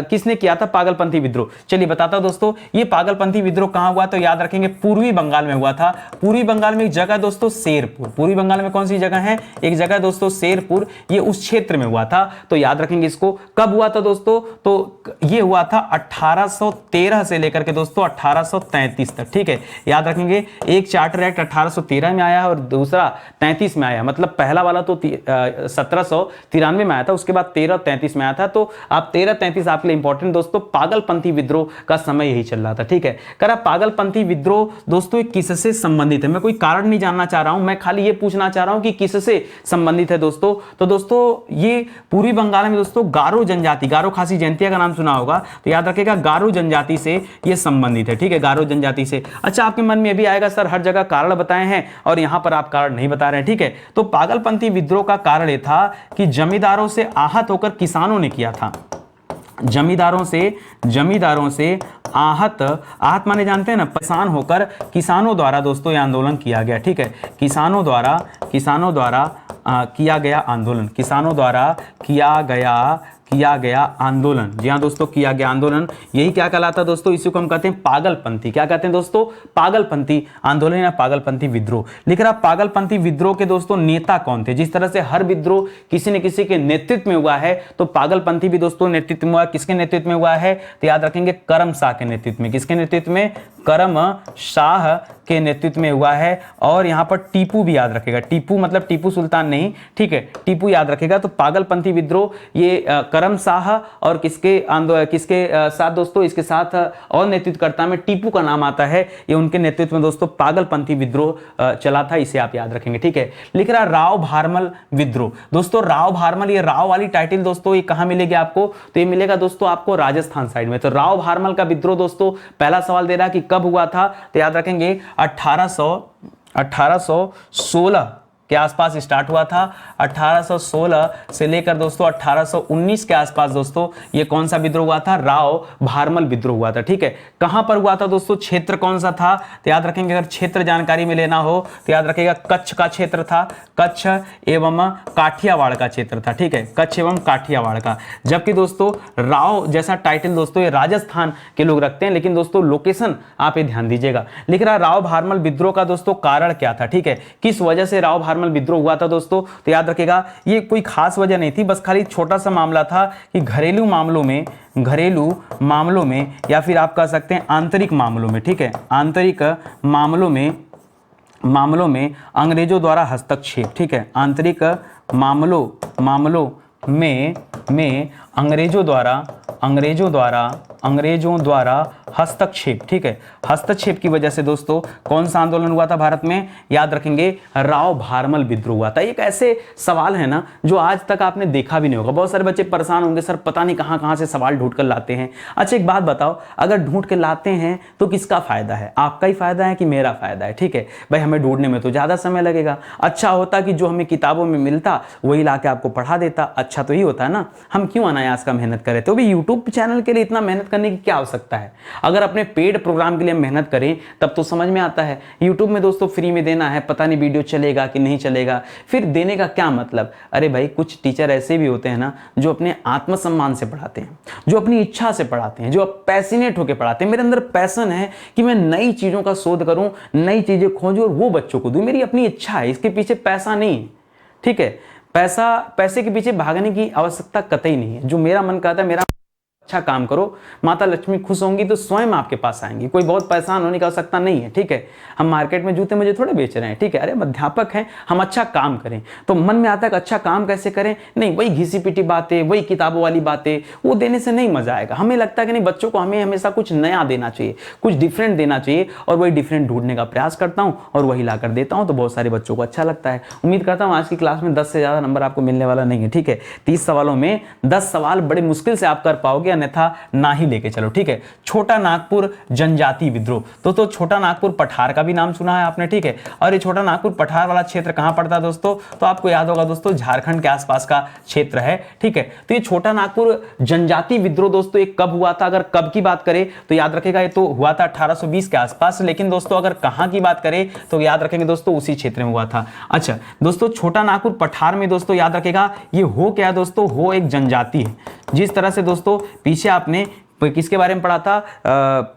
किसने किया था पागलपंथी विद्रोह। चलिए बताता हूं दोस्तों, ये पागलपंथी विद्रोह कहां हुआ, तो याद रखेंगे पूर्वी बंगाल में हुआ था। पूर्वी बंगाल में एक जगह दोस्तों शेरपुर, पूर्वी बंगाल में कौन सी जगह है, एक जगह दोस्तों शेरपुर, ये उस क्षेत्र में हुआ था, तो याद रखेंगे इसको। कब हुआ था दोस्तों, तो ये हुआ था 1813 से लेकर के दोस्तों 1833 तक, ठीक है। याद रखेंगे, एक चार्टर एक्ट 1813 में आया है और दूसरा 33 में आया, मतलब पहला वाला तो 1793 में आया था, उसके बाद 1333 में आया था। तो आप 1333 आपके लिए इंपॉर्टेंट दोस्तों, पागलपंथी विद्रोह का समय यही चल रहा था, ठीक है। करा पागलपंथी विद्रोह दोस्तों किससे संबंधित है, मैं कोई कारण नहीं जानना चाह रहा हूं, मैं खाली ये पूछना चाह रहा हूं कि किससे संबंधित है दोस्तों। तो दोस्तों ये पूर्वी बंगाल में दोस्तों गारो जनजाति, गारो खासी जयंतिया का नाम सुना होगा, तो याद रखेगा गारो जनजाति से ये संबंधित है, ठीक है, गारो जनजाति से। अच्छा, आपके मन में ये भी आएगा सर हर जगह कारण बताए हैं और यहां पर आप कारण नहीं बता रहे हैं, ठीक है। तो पागलपंथी विद्रोह का कारण यह था कि जमींदारों से आहत होकर किसानों ने किया था। जमींदारों से आहत माने जानते हैं ना, परेशान होकर किसानों द्वारा दोस्तों यह आंदोलन किया गया, ठीक है। किसानों द्वारा किया गया आंदोलन, किसानों द्वारा किया गया आंदोलन, जी हाँ दोस्तों, किया गया आंदोलन, यही क्या कहलाता है दोस्तों, इसी को हम कहते हैं पागलपंथी। क्या कहते हैं दोस्तों, पागलपंथी आंदोलन या पागलपंथी विद्रोह। लिख रहा पागलपंथी विद्रोह के दोस्तों नेता कौन थे। जिस तरह से हर विद्रोह किसी न किसी के नेतृत्व में हुआ है, तो पागलपंथी भी दोस्तों नेतृत्व में हुआ। किसके नेतृत्व में हुआ है, तो याद रखेंगे करम शाह के नेतृत्व में। किसके नेतृत्व में, करम शाह के नेतृत्व में हुआ है। और यहां पर टीपू भी याद रखेगा, टीपू मतलब टीपू सुल्तान नहीं, ठीक है, टीपू याद रखेगा। तो पागलपंथी विद्रोह ये करम शाह और किसके साथ दोस्तों, इसके साथ और नेतृत्वकर्ता में टीपू का नाम आता है, ये उनके नेतृत्व में दोस्तों पागलपंथी विद्रोह चला था, इसे आप याद रखेंगे, ठीक है। लिख रहा राव भारमल विद्रोह। दोस्तों राव भारमल, ये राव वाली टाइटल दोस्तों ये कहां मिलेगी आपको, तो ये मिलेगा दोस्तों आपको राजस्थान साइड में। तो राव भारमल का विद्रोह दोस्तों, पहला सवाल दे रहा कि कब हुआ था, तो याद रखेंगे 1816 के आसपास स्टार्ट हुआ था। 1816 से लेकर दोस्तों 1819 के आसपास दोस्तों ये कौन सा विद्रोह हुआ था, राव भारमल विद्रोह हुआ था, ठीक है। कहां पर हुआ था दोस्तों, क्षेत्र कौन सा था, तो याद रखेंगे अगर क्षेत्र जानकारी में लेना हो तो याद रखिएगा कच्छ का क्षेत्र था, कच्छ एवं काठियावाड़ का क्षेत्र था, ठीक है, कच्छ एवं काठियावाड़ का। जबकि दोस्तों राव जैसा टाइटल दोस्तों ये राजस्थान के लोग रखते हैं, लेकिन दोस्तों लोकेशन आप ये ध्यान दीजिएगा। लिख रहा राव भारमल विद्रोह का दोस्तों कारण क्या था, ठीक है, किस वजह से राव भारमल विद्रोह हुआ था दोस्तों, तो याद रखिएगा ये कोई खास वजह नहीं थी, बस खाली छोटा सा मामला था कि घरेलू मामलों में या फिर आप कह सकते हैं आंतरिक मामलों में, ठीक है, आंतरिक मामलों में अंग्रेजों द्वारा हस्तक्षेप, ठीक है, आंतरिक मामलों में अंग्रेजों द्वारा हस्तक्षेप, ठीक है, हस्तक्षेप की वजह से दोस्तों कौन सा आंदोलन हुआ था भारत में, याद रखेंगे राव भारमल विद्रोह हुआ था। एक ऐसे सवाल है ना जो आज तक आपने देखा भी नहीं होगा, बहुत सारे बच्चे परेशान होंगे सर पता नहीं कहां से सवाल ढूंढ कर लाते हैं। अच्छा एक बात बताओ, अगर ढूंढ के लाते हैं तो किसका फायदा है, आपका ही फायदा है कि मेरा फायदा है, ठीक है भाई, हमें ढूंढने में तो ज्यादा समय लगेगा। अच्छा होता कि जो हमें किताबों में मिलता वही लाके आपको पढ़ा देता, अच्छा तो ही होता है ना, हम क्यों अनायास का मेहनत करें। तो भी यूट्यूब चैनल के लिए इतना मेहनत करने की क्या आवश्यकता है, अगर अपने पेड प्रोग्राम के लिए मेहनत करें तब तो समझ में आता है। यूट्यूब में दोस्तों फ्री में देना है, पता नहीं वीडियो चलेगा कि नहीं चलेगा, फिर देने का क्या मतलब। अरे भाई कुछ टीचर ऐसे भी होते हैं ना जो अपने आत्मसम्मान से पढ़ाते हैं, जो अपनी इच्छा से पढ़ाते हैं, जो पैशनेट होकर पढ़ाते हैं। मेरे अंदर पैशन है कि मैं नई चीजों का शोध करूं, नई चीजें खोजूं और वो बच्चों को दूं, मेरी अपनी इच्छा है, इसके पीछे पैसा नहीं है, ठीक है, पैसे के पीछे भागने की आवश्यकता कतई नहीं है। जो मेरा मन करता है, मेरा अच्छा काम करो, माता लक्ष्मी खुश होंगी तो स्वयं आपके पास आएंगी, कोई बहुत परेशान होने की आवश्यकता नहीं है, ठीक है। हम मार्केट में जूते मुझे थोड़े बेच रहे हैं, ठीक है, अरे हम अध्यापक हैं, हम अच्छा काम करें। तो मन में आता है कि अच्छा काम कैसे करें, नहीं वही घिसी पिटी बातें, वही किताबों वाली बातें, वो देने से नहीं मजा आएगा। हमें लगता है कि नहीं, बच्चों को हमें हमेशा कुछ नया देना चाहिए, कुछ डिफरेंट देना चाहिए, और वही डिफरेंट ढूंढने का प्रयास करता हूँ और वही ला कर देता हूँ, तो बहुत सारे बच्चों को अच्छा लगता है। उम्मीद करता हूँ आज की क्लास में 10 से ज़्यादा नंबर आपको मिलने वाला नहीं है, ठीक है। 30 सवालों में 10 सवाल बड़े मुश्किल से आप कर पाओगे, अन्यथा ना ही लेके चलो, ठीक है। छोटा नागपुर जनजाति विद्रोह, तो छोटा नागपुर पठार का भी नाम सुना है आपने, ठीक है। और ये छोटा नागपुर पठार वाला क्षेत्र कहां पड़ता है दोस्तों, तो आपको याद होगा दोस्तों झारखंड के आसपास का क्षेत्र है, ठीक है। तो ये छोटा नागपुर जनजाति विद्रोह दोस्तों एक कब हुआ था, अगर कब की बात करें तो याद रखेगा ये तो हुआ था 1820 के आसपास, लेकिन दोस्तों अगर कहां की बात करें तो याद रखेंगे दोस्तों उसी क्षेत्र में हुआ था। अच्छा दोस्तों छोटा नागपुर पठार में दोस्तों याद रखेगा ये हो क्या है दोस्तों, हो एक जनजाति है। जिस तरह से दोस्तों पीछे आपने किसके बारे में पढ़ा था,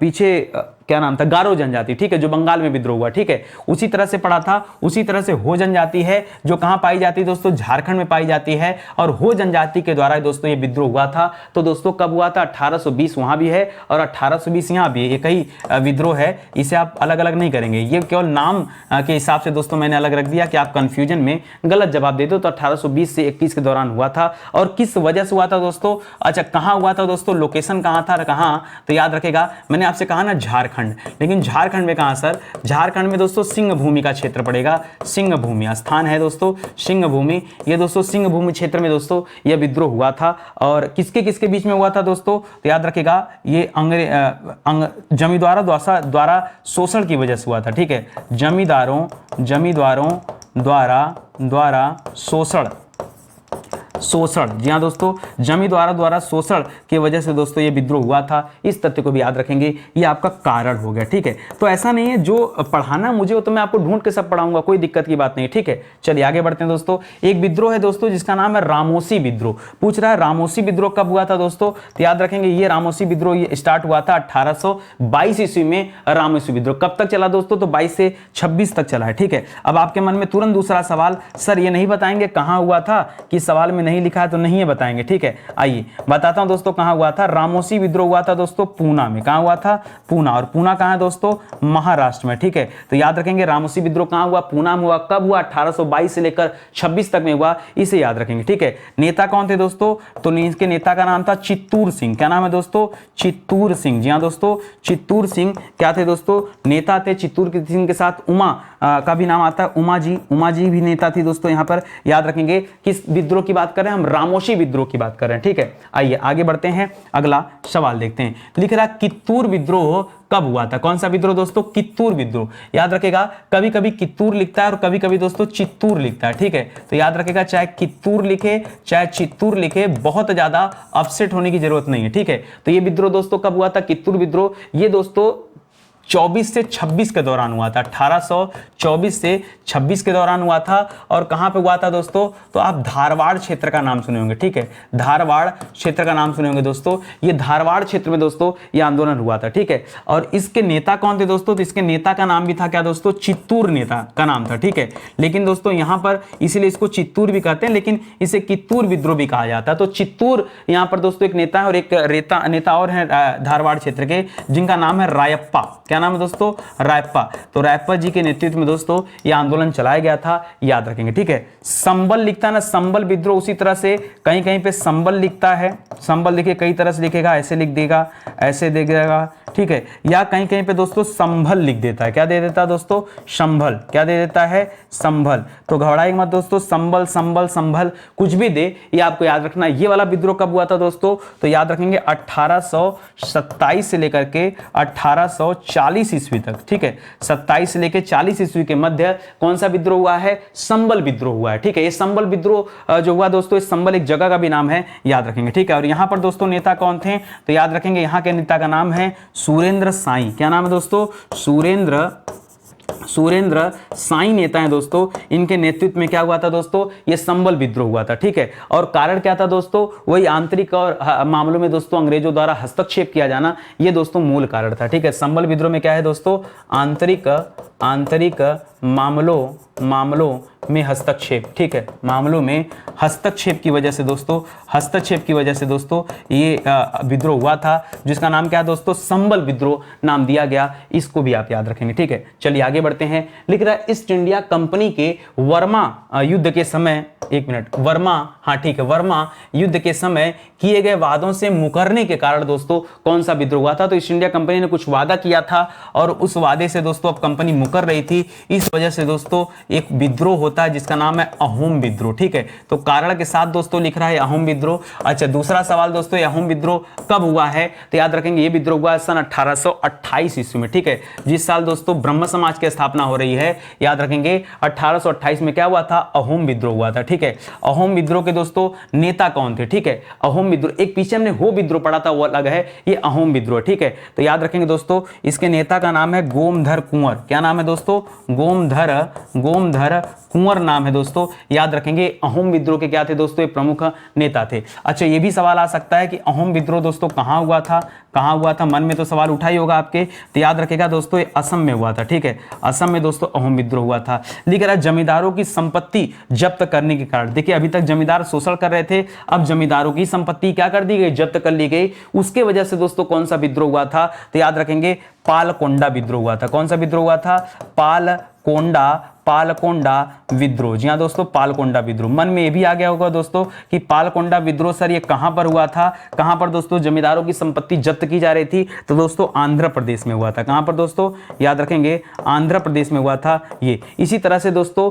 पीछे क्या नाम था, गारो जनजाति, ठीक है, जो बंगाल में विद्रोह हुआ, ठीक है, उसी तरह से पढ़ा था। उसी तरह से हो जनजाति है जो कहां पाई जाती है दोस्तों, झारखंड में पाई जाती है, और हो जनजाति के द्वारा दोस्तों ये विद्रोह हुआ था। तो दोस्तों कब हुआ था, 1820 वहां भी है और 1820 यहां भी है, एक ही विद्रोह है, इसे आप अलग अलग नहीं करेंगे, ये केवल नाम के हिसाब से दोस्तों मैंने अलग रख दिया कि आप कंफ्यूजन में गलत जवाब दे दो। तो 1820 से 21 के दौरान हुआ था। और किस वजह से हुआ था दोस्तों, अच्छा कहां हुआ था दोस्तों, लोकेशन कहां था, कहां, तो याद रखेगा मैंने आपसे कहा ना झारखंड, लेकिन झारखंड में कहां सर, झारखंड में दोस्तों सिंह भूमि का क्षेत्र पड़ेगा, सिंह भूमि स्थान है दोस्तों, सिंह भूमि, ये दोस्तों सिंह भूमि क्षेत्र में दोस्तों यह विद्रोह हुआ था। और किसके किसके बीच में हुआ था दोस्तों, तो याद रखेगा ये जमींदारों द्वारा शोषण की वजह से हुआ था, ठीक है, जमींदारों द्वारा शोषण, जी हाँ दोस्तों, जमींदारों द्वारा शोषण की वजह से दोस्तों ये विद्रोह हुआ था। इस तथ्य को भी याद रखेंगे, ये आपका कारण हो गया, ठीक है। तो ऐसा नहीं है जो पढ़ाना मुझे हो तो मैं आपको ढूंढ के सब पढ़ाऊंगा, कोई दिक्कत की बात नहीं, ठीक है। चलिए आगे बढ़ते हैं दोस्तों। एक विद्रोह है दोस्तों जिसका नाम है रामोसी विद्रोह। पूछ रहा है रामोसी विद्रोह कब हुआ था दोस्तों, तो याद रखेंगे ये रामोसी विद्रोह स्टार्ट हुआ था 1822 ईस्वी में। रामोसी विद्रोह कब तक चला दोस्तों, तो 22 से 26 तक चला है, ठीक है। अब आपके मन में तुरंत दूसरा सवाल, सर ये नहीं बताएंगे कहां हुआ था, कि सवाल में नहीं लिखा है तो नहीं है बताएंगे, ठीक है। आइए बताता हूं दोस्तों कहां हुआ था। रामोसी विद्रोह हुआ था दोस्तों पूना में। कहां हुआ था, पूना, और पूना कहां है दोस्तों, महाराष्ट्र में, ठीक है। तो याद रखेंगे रामोसी विद्रोह कहां हुआ, पूना में हुआ। कब हुआ, 1822 से लेकर 26 तक में हुआ, इसे याद रखेंगे, ठीक है। नेता कौन थे दोस्तों, तो इसके नेता का नाम था चित्तूर सिंह। क्या नाम है दोस्तों, चित्तूर सिंह, जी हां दोस्तों, चित्तूर सिंह क्या थे दोस्तों, नेता थे। चित्तूर सिंह के साथ उमा का भी नाम आता है, उमा जी भी नेता थी दोस्तों। यहां पर याद रखेंगे किस विद्रोह की बात कर रहे हैं हम, रामोसी विद्रोह की बात कर रहे हैं, ठीक है। आइए आगे बढ़ते हैं, अगला सवाल देखते हैं। लिख रहा कित्तूर विद्रोह कब हुआ था, कौन सा विद्रोह दोस्तों, कित्तूर विद्रोह। याद रखेगा कभी कभी कित्तूर लिखता है और कभी कभी दोस्तों चित्तूर लिखता है, ठीक है। तो याद रखेगा चाहे कित्तूर लिखे चाहे चित्तूर लिखे, बहुत ज्यादा अपसेट होने की जरूरत नहीं है, ठीक है। तो ये विद्रोह दोस्तों कब हुआ था, कित्तूर विद्रोह, ये दोस्तों 24 से 26 के दौरान हुआ था, 1824 से 26 के दौरान हुआ था। और कहां पे हुआ था दोस्तों, तो आप धारवाड़ क्षेत्र का नाम सुने होंगे, ठीक है, धारवाड़ क्षेत्र का नाम सुने होंगे दोस्तों। ये धारवाड़ क्षेत्र में दोस्तों ये आंदोलन हुआ था, ठीक है। और इसके नेता कौन थे दोस्तों, तो इसके नेता का नाम भी था क्या दोस्तों, चित्तूर नेता का नाम था, ठीक है। लेकिन दोस्तों यहां पर इसीलिए इसको चित्तूर भी कहते हैं, लेकिन इसे कित्तूर विद्रोह भी कहा जाता है। तो चित्तूर यहां पर दोस्तों एक नेता है और एक नेता और है धारवाड़ क्षेत्र के, जिनका नाम है रायप्पा। क्या नाम है दोस्तों, रायप्पा। तो रायप्पा जी के नेतृत्व में दोस्तों यह आंदोलन चलाया गया था, याद रखेंगे, ठीक है। संबल लिखता है ना, संबल विद्रोह, उसी तरह से कहीं कहीं पे संबल लिखता है, संबल देखिए कई तरह से लिखेगा, ऐसे लिख देगा, ऐसे देख देगा, ठीक है, या कहीं कहीं पे दोस्तों संभल लिख देता है। क्या दे देता है दोस्तों, संभल। क्या दे देता है, संभल। तो घबराइए मत दोस्तों, संबल संबल संभल कुछ भी दे, ये आपको याद रखना। ये वाला विद्रोह कब हुआ था दोस्तों, तो याद रखेंगे 1827 से लेकर के 1840 ईस्वी तक, ठीक है। 27 से लेकर 40 ईस्वी के मध्य कौन सा विद्रोह हुआ है, संबल विद्रोह हुआ है, ठीक है। ये संबल विद्रोह जो हुआ दोस्तों, इस संबल एक जगह का भी नाम है, याद रखेंगे, ठीक है। और यहां पर दोस्तों नेता कौन थे, तो याद रखेंगे यहां के नेता का नाम है सुरेंद्र साई। क्या नाम है दोस्तों, सुरेंद्र साई नेता हैं दोस्तों। इनके नेतृत्व में क्या हुआ था दोस्तों, ये संबल विद्रोह हुआ था, ठीक है। और कारण क्या था दोस्तों, वही आंतरिक और मामलों में दोस्तों अंग्रेजों द्वारा हस्तक्षेप किया जाना, ये दोस्तों मूल कारण था, ठीक है। संबल विद्रोह में क्या है दोस्तों, आंतरिक मामलों में हस्तक्षेप, ठीक है, मामलों में हस्तक्षेप की वजह से दोस्तों ये विद्रोह हुआ था, जिसका नाम क्या है दोस्तों, संबल विद्रोह नाम दिया गया। इसको भी आप याद रखेंगे, ठीक है। चलिए आगे बढ़ते हैं। लिख रहा है ईस्ट इंडिया कंपनी के वर्मा युद्ध के समय, एक मिनट, वर्मा, हाँ ठीक है, वर्मा युद्ध के समय किए गए वादों से मुकरने के कारण दोस्तों कौन सा विद्रोह हुआ था, तो ईस्ट इंडिया कंपनी ने कुछ वादा किया था और उस वादे से दोस्तों अब कंपनी मुकर रही थी, इस वजह से दोस्तों एक विद्रोह होता है जिसका नाम है अहोम विद्रोह, ठीक है। तो कारण के साथ दोस्तों लिख रहा है अहोम विद्रोह। अच्छा दूसरा सवाल दोस्तों, अहोम विद्रोह कब हुआ है, तो याद रखेंगे ये विद्रोह हुआ है सन 1828 ईस्वी में, ठीक है। जिस साल दोस्तों ब्रह्म समाज की स्थापना हो रही है, याद रखेंगे 1828 में क्या हुआ था, अहोम विद्रोह हुआ था, ठीक है। अहोम विद्रोह के दोस्तों नेता कौन थे, ठीक है। अहोम विद्रोह, एक पीछे हमने हो विद्रोह पढ़ा था वो अलग है, ये अहोम विद्रोह, ठीक है। तो याद रखेंगे दोस्तों इसके नेता का नाम है गोमधर कुंवर। क्या नाम है दोस्तों, गोमधर कुंवर नाम है दोस्तों, याद रखेंगे। अहोम विद्रोह के क्या थे दोस्तों, ये प्रमुख नेता थे। अच्छा, ये भी सवाल आ सकता है कि अहोम विद्रोह दोस्तों कहाँ हुआ था, कहाँ हुआ था, मन में तो सवाल उठा ही होगा आपके, तो याद रखेगा दोस्तों ये असम में हुआ था। ठीक है, असम में दोस्तों अहोम विद्रोह हुआ था। लिख रहा है जमींदारों की संपत्ति जब्त करने के कारण। देखिए अभी तक जमींदार शोषण कर रहे थे, अब जमींदारों की संपत्ति क्या कर दी गई, जब्त कर ली गई। उसके वजह से दोस्तों कौन सा विद्रोह हुआ था, तो याद रखेंगे पालकोंडा विद्रोह हुआ था। कौन सा विद्रोह हुआ था, पालकोंडा विद्रोह। जी हाँ दोस्तों, पालकोंडा विद्रोह। मन में ये भी आ गया होगा दोस्तों कि पालकोंडा विद्रोह सर ये कहां पर हुआ था, कहां पर दोस्तों जमींदारों की संपत्ति जब्त की जा रही थी, तो दोस्तों आंध्र प्रदेश में हुआ था। कहां पर दोस्तों, याद रखेंगे आंध्र प्रदेश में हुआ था ये। इसी तरह से दोस्तों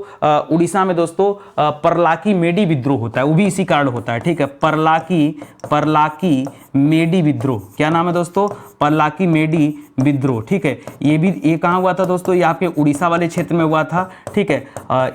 उड़ीसा में दोस्तों परलाकी मेडी विद्रोह होता है, वो भी इसी कारण होता है। ठीक है, परलाकी मेडी विद्रोह, क्या नाम है दोस्तों, परलाकी मेडी विद्रोह। ठीक है, ये कहां हुआ था दोस्तों, ये आपके उड़ीसा वाले क्षेत्र में हुआ था। ठीक है,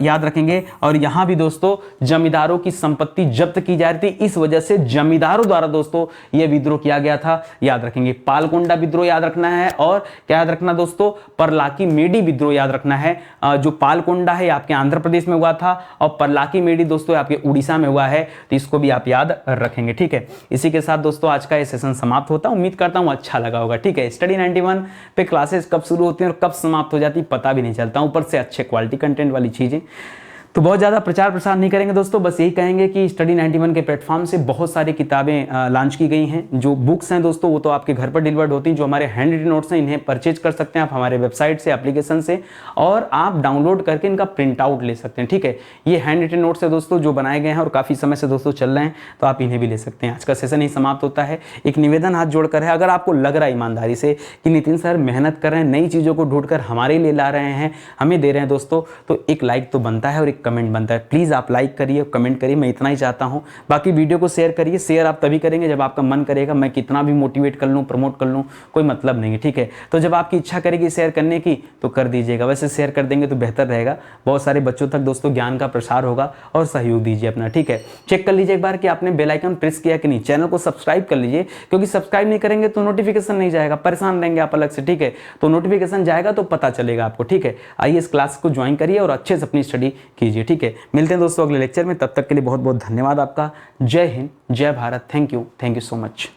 याद रखेंगे। और यहां भी दोस्तों जमींदारों की संपत्ति जब्त की जा रही थी, इस वजह से जमींदारों द्वारा दोस्तों यह विद्रोह किया गया था। याद रखेंगे पालकोंडा विद्रोह याद रखना है, और क्या याद रखना दोस्तों, परलाकी मेडी विद्रोह याद रखना है। जो पालकोंडा है आपके आंध्र प्रदेश में हुआ था, और परलाकी मेडी दोस्तों आपके उड़ीसा में हुआ है, तो इसको भी आप याद रखेंगे। ठीक है, इसी के साथ दोस्तों आज का ये सेशन समाप्त होता है। उम्मीद करता हूं अच्छा लगा होगा। ठीक है, स्टडी 91 पे क्लासेस कब शुरू होती हैं और कब समाप्त हो जाती पता भी नहीं चलता, ऊपर से अच्छे क्वालिटी कंटेंट वाली चीजें। तो बहुत ज़्यादा प्रचार प्रसार नहीं करेंगे दोस्तों, बस यही कहेंगे कि स्टडी 91 के प्लेटफॉर्म से बहुत सारी किताबें लॉन्च की गई हैं। जो बुक्स हैं दोस्तों वो तो आपके घर पर डिलीवर्ड होती हैं। जो हमारे हैंड रिटन नोट्स हैं इन्हें परचेज कर सकते हैं आप हमारे वेबसाइट से, एप्लीकेशन से, और आप डाउनलोड करके इनका प्रिंट आउट ले सकते हैं। ठीक है, ये हैंड रिटन नोट्स है दोस्तों जो बनाए गए हैं और काफ़ी समय से दोस्तों चल रहे हैं, तो आप इन्हें भी ले सकते हैं। आज का सेशन ही समाप्त होता है। एक निवेदन हाथ जोड़कर है, अगर आपको लग रहा है ईमानदारी से कि नितिन सर मेहनत कर रहे हैं, नई चीज़ों को ढूंढकर हमारे लिए ला रहे हैं, हमें दे रहे हैं दोस्तों, तो एक लाइक तो बनता है और एक कमेंट बनता है। प्लीज़ आप लाइक करिए, कमेंट करिए, मैं इतना ही चाहता हूं। बाकी वीडियो को शेयर करिए। शेयर आप तभी करेंगे जब आपका मन करेगा। मैं कितना भी मोटिवेट कर लूं, प्रमोट कर लूं, कोई मतलब नहीं है। ठीक है, तो जब आपकी इच्छा करेगी शेयर करने की तो कर दीजिएगा। वैसे शेयर कर देंगे तो बेहतर रहेगा, बहुत सारे बच्चों तक दोस्तों ज्ञान का प्रसार होगा, और सहयोग दीजिए अपना। ठीक है, चेक कर लीजिए एक बार कि आपने बेल आइकन प्रेस किया कि नहीं। चैनल को सब्सक्राइब कर लीजिए, क्योंकि सब्सक्राइब नहीं करेंगे तो नोटिफिकेशन नहीं जाएगा, परेशान रहेंगे आप अलग से। ठीक है, तो नोटिफिकेशन जाएगा तो पता चलेगा आपको। ठीक है, आइए इस क्लास को ज्वाइन करिए और अच्छे से अपनी स्टडी कीजिए। ठीक है, मिलते हैं दोस्तों अगले लेक्चर में, तब तक के लिए बहुत बहुत धन्यवाद आपका। जय हिंद, जय Bharat. Thank you so much.